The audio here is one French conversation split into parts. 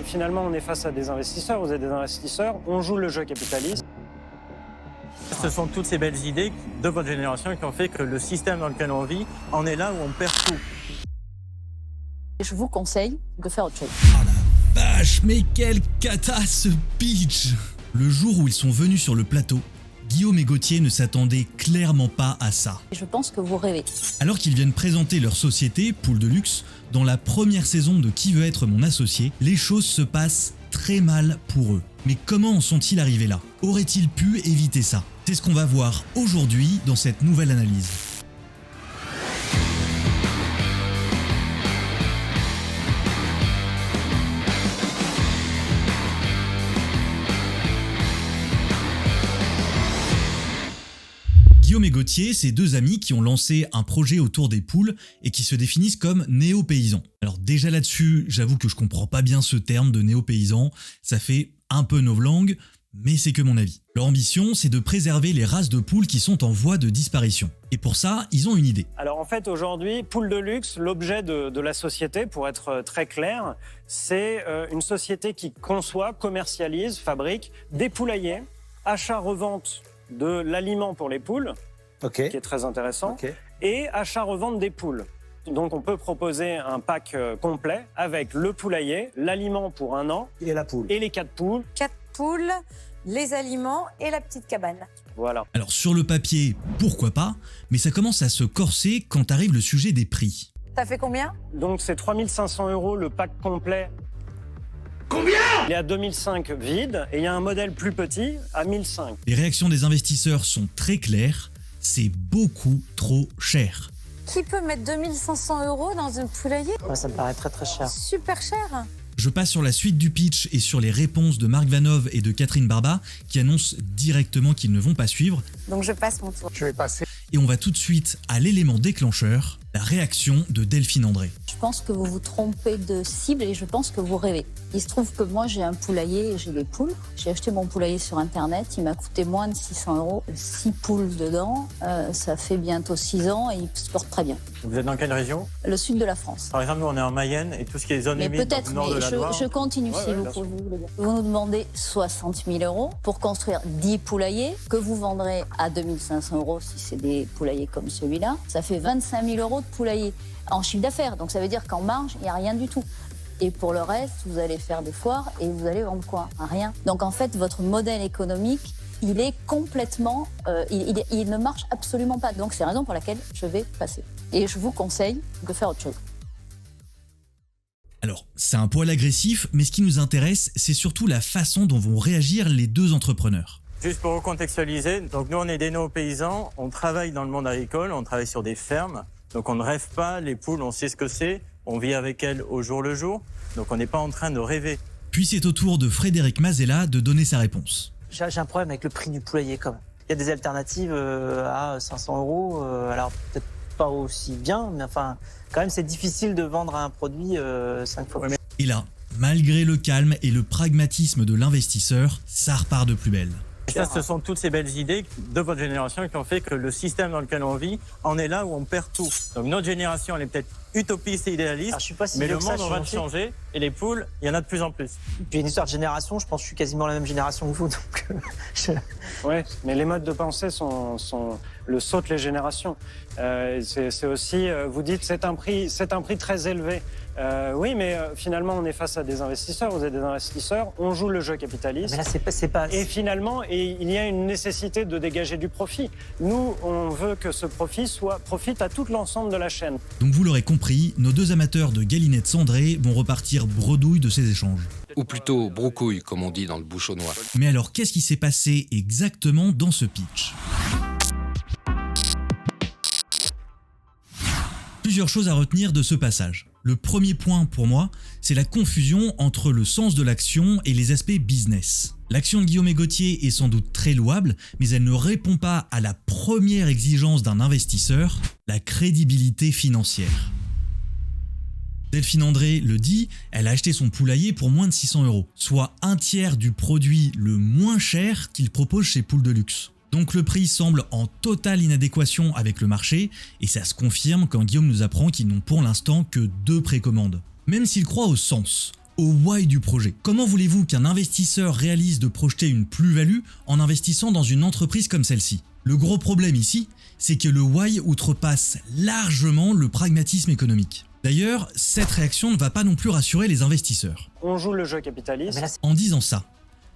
Et finalement, on est face à des investisseurs, vous êtes des investisseurs, on joue le jeu capitaliste. Ce sont toutes ces belles idées de votre génération qui ont fait que le système dans lequel on vit en est là où on perd tout. Je vous conseille de faire autre chose. Vache, mais quelle cata ce pitch! Le jour où ils sont venus sur le plateau, Guillaume et Gauthier ne s'attendaient clairement pas à ça. Je pense que vous rêvez. Alors qu'ils viennent présenter leur société, Pool de Luxe, dans la première saison de Qui veut être mon associé, les choses se passent très mal pour eux. Mais comment en sont-ils arrivés là? Auraient-ils pu éviter ça? C'est ce qu'on va voir aujourd'hui dans cette nouvelle analyse. Guillaume et Gauthier, c'est deux amis qui ont lancé un projet autour des poules et qui se définissent comme néo-paysans. Alors déjà là-dessus, j'avoue que je comprends pas bien ce terme de néo-paysan, ça fait un peu novlangue, mais c'est que mon avis. Leur ambition, c'est de préserver les races de poules qui sont en voie de disparition. Et pour ça, ils ont une idée. Alors en fait, aujourd'hui, Pool de Luxe, l'objet de la société, pour être très clair, c'est une société qui conçoit, commercialise, fabrique des poulaillers, achat-revente de l'aliment pour les poules, qui est très intéressant, et achat-revente des poules. Donc on peut proposer un pack complet avec le poulailler, l'aliment pour 1 an, Et la poule. et les 4 poules. 4 poules, les aliments et la petite cabane. Voilà. Alors sur le papier, pourquoi pas, mais ça commence à se corser quand arrive le sujet des prix. Ça fait combien? Donc c'est 3 500 € le pack complet. Combien? Il est à 2005 vide et il y a un modèle plus petit à 1005. Les réactions des investisseurs sont très claires, c'est beaucoup trop cher. Qui peut mettre 2500 € dans un poulailler? Ça me paraît très très cher. Super cher. Je passe sur la suite du pitch et sur les réponses de Marc Vanov et de Catherine Barba qui annoncent directement qu'ils ne vont pas suivre. Donc je passe mon tour. Je vais passer. Et on va tout de suite à l'élément déclencheur, la réaction de Delphine André. Je pense que vous vous trompez de cible et je pense que vous rêvez. Il se trouve que moi j'ai un poulailler et j'ai des poules. J'ai acheté mon poulailler sur internet, il m'a coûté moins de 600 €. 6 poules dedans, ça fait bientôt 6 ans et il se porte très bien. Vous êtes dans quelle région? Le sud de la France. Par exemple, nous on est en Mayenne et tout ce qui est zone Mais humide dans peut-être, le nord de la Loire. je continue si vous bien sûr. voulez. Vous nous demandez 60 000 € pour construire 10 poulaillers que vous vendrez à 2500 € si c'est des poulaillers comme celui-là. Ça fait 25 000 € de poulailler en chiffre d'affaires. Donc ça veut dire qu'en marge, il n'y a rien du tout. Et pour le reste, vous allez faire des foires et vous allez vendre quoi? Rien. Donc en fait, votre modèle économique, il est complètement... il ne marche absolument pas. Donc c'est la raison pour laquelle je vais passer. Et je vous conseille de faire autre chose. Alors, c'est un poil agressif, mais ce qui nous intéresse, c'est surtout la façon dont vont réagir les deux entrepreneurs. Juste pour recontextualiser, donc nous on est des néo-paysans, on travaille dans le monde agricole, on travaille sur des fermes, donc on ne rêve pas, les poules on sait ce que c'est, on vit avec elles au jour le jour, donc on n'est pas en train de rêver. Puis c'est au tour de Frédéric Mazella de donner sa réponse. J'ai un problème avec le prix du poulailler quand même. Il y a des alternatives à 500 €, alors peut-être pas aussi bien, mais enfin, quand même c'est difficile de vendre un produit 5 fois plus. Et là, malgré le calme et le pragmatisme de l'investisseur, ça repart de plus belle. Et ça, ce sont toutes ces belles idées de votre génération qui ont fait que le système dans lequel on vit en est là où on perd tout. Donc notre génération, elle est peut-être utopiste et idéaliste, Je suis pas si mais vieux le que ça, monde je en suis va de gentil. changer et les poules, il y en a de plus en plus. Puis une histoire de génération, je pense que je suis quasiment la même génération que vous, donc Ouais, mais les modes de pensée sont le sautent les générations. C'est aussi, vous dites, c'est un prix très élevé. Oui, mais finalement, on est face à des investisseurs. Vous êtes des investisseurs. On joue le jeu capitaliste. Mais là c'est pas. Et finalement, il y a une nécessité de dégager du profit. Nous, on veut que ce profit profite à tout l'ensemble de la chaîne. Donc vous l'aurez compris, nos deux amateurs de galinettes cendrées vont repartir bredouille de ces échanges. Ou plutôt broucouille, comme on dit dans le bouchonnois. Mais alors, qu'est-ce qui s'est passé exactement dans ce pitch ? Plusieurs choses à retenir de ce passage. Le premier point pour moi, c'est la confusion entre le sens de l'action et les aspects business. L'action de Guillaume et Gauthier est sans doute très louable, mais elle ne répond pas à la première exigence d'un investisseur, la crédibilité financière. Delphine André le dit, elle a acheté son poulailler pour moins de 600 €, soit un tiers du produit le moins cher qu'il propose chez Pool de Luxe. Donc le prix semble en totale inadéquation avec le marché, et ça se confirme quand Guillaume nous apprend qu'ils n'ont pour l'instant que 2 précommandes. Même s'il croit au sens, au why du projet. Comment voulez-vous qu'un investisseur réalise de projeter une plus-value en investissant dans une entreprise comme celle-ci? Le gros problème ici, c'est que le why outrepasse largement le pragmatisme économique. D'ailleurs, cette réaction ne va pas non plus rassurer les investisseurs. On joue le jeu capitaliste. Mais là, En disant ça,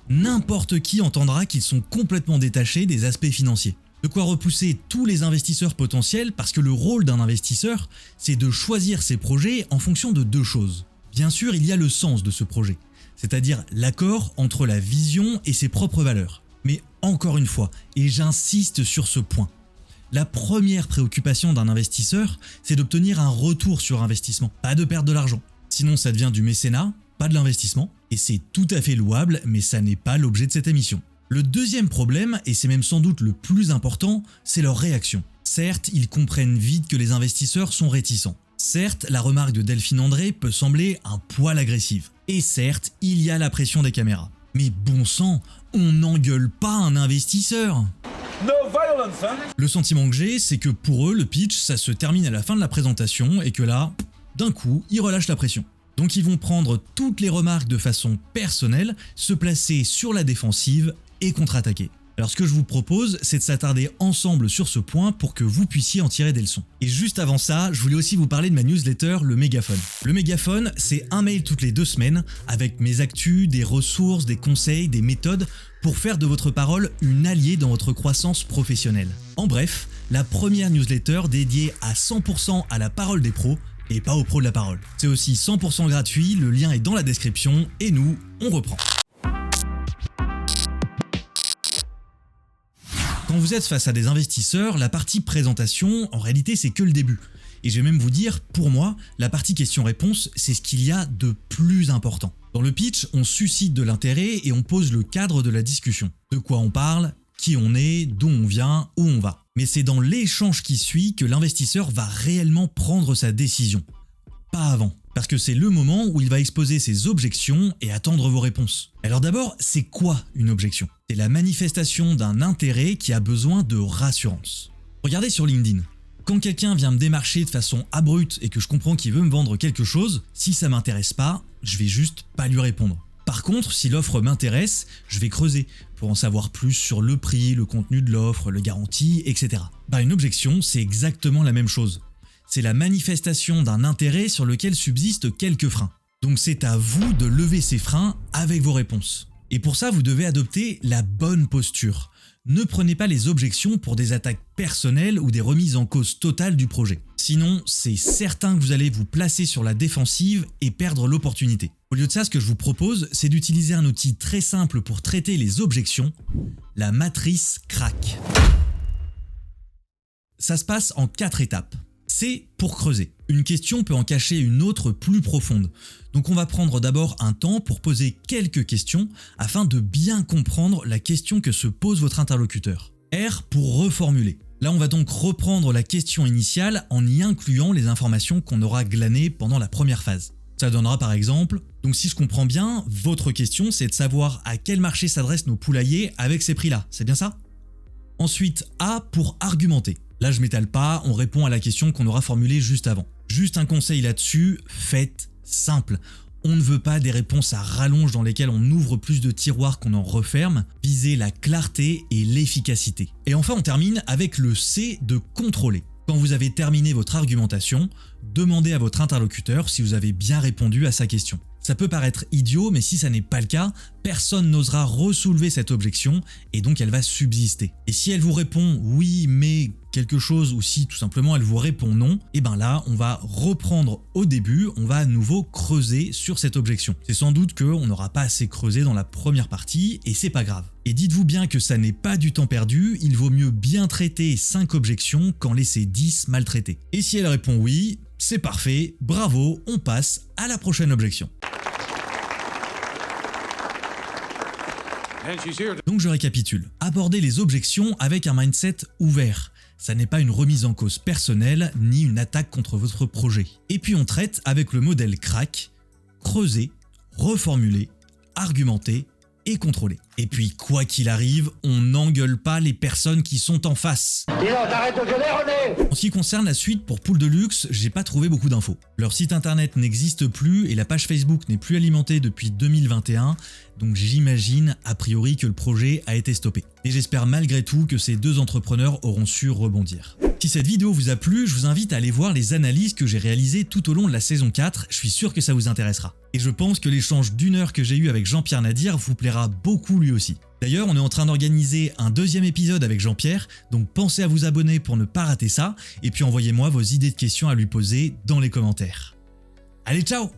n'importe qui entendra qu'ils sont complètement détachés des aspects financiers. De quoi repousser tous les investisseurs potentiels parce que le rôle d'un investisseur, c'est de choisir ses projets en fonction de deux choses. Bien sûr, il y a le sens de ce projet, c'est-à-dire l'accord entre la vision et ses propres valeurs. Mais encore une fois, et j'insiste sur ce point, la première préoccupation d'un investisseur, c'est d'obtenir un retour sur investissement, pas de perdre de l'argent. Sinon, ça devient du mécénat, pas de l'investissement, et c'est tout à fait louable, mais ça n'est pas l'objet de cette émission. Le deuxième problème, et c'est même sans doute le plus important, c'est leur réaction. Certes, ils comprennent vite que les investisseurs sont réticents. Certes, la remarque de Delphine André peut sembler un poil agressive. Et certes, il y a la pression des caméras. Mais bon sang, on n'engueule pas un investisseur. Le sentiment que j'ai, c'est que pour eux, le pitch, ça se termine à la fin de la présentation et que là, d'un coup, ils relâchent la pression. Donc ils vont prendre toutes les remarques de façon personnelle, se placer sur la défensive et contre-attaquer. Alors ce que je vous propose, c'est de s'attarder ensemble sur ce point pour que vous puissiez en tirer des leçons. Et juste avant ça, je voulais aussi vous parler de ma newsletter, le Mégaphone. Le Mégaphone, c'est un mail toutes les 2 semaines avec mes actus, des ressources, des conseils, des méthodes pour faire de votre parole une alliée dans votre croissance professionnelle. En bref, la première newsletter dédiée à 100% à la parole des pros et pas aux pros de la parole. C'est aussi 100% gratuit, le lien est dans la description et nous, on reprend. Quand vous êtes face à des investisseurs, la partie présentation, en réalité, c'est que le début. Et je vais même vous dire, pour moi, la partie question-réponse, c'est ce qu'il y a de plus important. Dans le pitch, on suscite de l'intérêt et on pose le cadre de la discussion. De quoi on parle, qui on est, d'où on vient, où on va. Mais c'est dans l'échange qui suit que l'investisseur va réellement prendre sa décision. Pas avant. Parce que c'est le moment où il va exposer ses objections et attendre vos réponses. Alors d'abord, c'est quoi une objection? C'est la manifestation d'un intérêt qui a besoin de rassurance. Regardez sur LinkedIn. Quand quelqu'un vient me démarcher de façon abrupte et que je comprends qu'il veut me vendre quelque chose, si ça m'intéresse pas, je vais juste pas lui répondre. Par contre, si l'offre m'intéresse, je vais creuser pour en savoir plus sur le prix, le contenu de l'offre, le garantie, etc. Une objection, c'est exactement la même chose. C'est la manifestation d'un intérêt sur lequel subsistent quelques freins. Donc c'est à vous de lever ces freins avec vos réponses. Et pour ça, vous devez adopter la bonne posture. Ne prenez pas les objections pour des attaques personnelles ou des remises en cause totales du projet. Sinon, c'est certain que vous allez vous placer sur la défensive et perdre l'opportunité. Au lieu de ça, ce que je vous propose, c'est d'utiliser un outil très simple pour traiter les objections, la matrice CRAC. Ça se passe en 4 étapes. C'est pour creuser. Une question peut en cacher une autre plus profonde. Donc on va prendre d'abord un temps pour poser quelques questions afin de bien comprendre la question que se pose votre interlocuteur. R pour reformuler. Là on va donc reprendre la question initiale en y incluant les informations qu'on aura glanées pendant la première phase. Ça donnera par exemple, donc si je comprends bien, votre question c'est de savoir à quel marché s'adressent nos poulaillers avec ces prix-là, c'est bien ça? Ensuite A pour argumenter. Là, je m'étale pas, on répond à la question qu'on aura formulée juste avant. Juste un conseil là-dessus, faites simple. On ne veut pas des réponses à rallonge dans lesquelles on ouvre plus de tiroirs qu'on en referme. Visez la clarté et l'efficacité. Et enfin, on termine avec le C de contrôler. Quand vous avez terminé votre argumentation, demandez à votre interlocuteur si vous avez bien répondu à sa question. Ça peut paraître idiot, mais si ça n'est pas le cas, personne n'osera ressoulever cette objection et donc elle va subsister. Et si elle vous répond oui, mais quelque chose, ou si tout simplement elle vous répond non, et là on va reprendre au début, on va à nouveau creuser sur cette objection. C'est sans doute qu'on n'aura pas assez creusé dans la première partie et c'est pas grave. Et dites-vous bien que ça n'est pas du temps perdu, il vaut mieux bien traiter 5 objections qu'en laisser 10 mal traitées. Et si elle répond oui, c'est parfait, bravo, on passe à la prochaine objection. Donc je récapitule. Abordez les objections avec un mindset ouvert. Ça n'est pas une remise en cause personnelle ni une attaque contre votre projet. Et puis on traite avec le modèle CRAC, creuser, reformuler, argumenter et contrôlé. Et puis, quoi qu'il arrive, on n'engueule pas les personnes qui sont en face. En ce qui concerne la suite pour Pool de Luxe, j'ai pas trouvé beaucoup d'infos. Leur site internet n'existe plus et la page Facebook n'est plus alimentée depuis 2021, donc j'imagine a priori que le projet a été stoppé. Et j'espère malgré tout que ces deux entrepreneurs auront su rebondir. Si cette vidéo vous a plu, je vous invite à aller voir les analyses que j'ai réalisées tout au long de la saison 4, je suis sûr que ça vous intéressera. Et je pense que l'échange d'1 heure que j'ai eu avec Jean-Pierre Nadir vous plaira beaucoup lui aussi. D'ailleurs, on est en train d'organiser un deuxième épisode avec Jean-Pierre, donc pensez à vous abonner pour ne pas rater ça, et puis envoyez-moi vos idées de questions à lui poser dans les commentaires. Allez, ciao!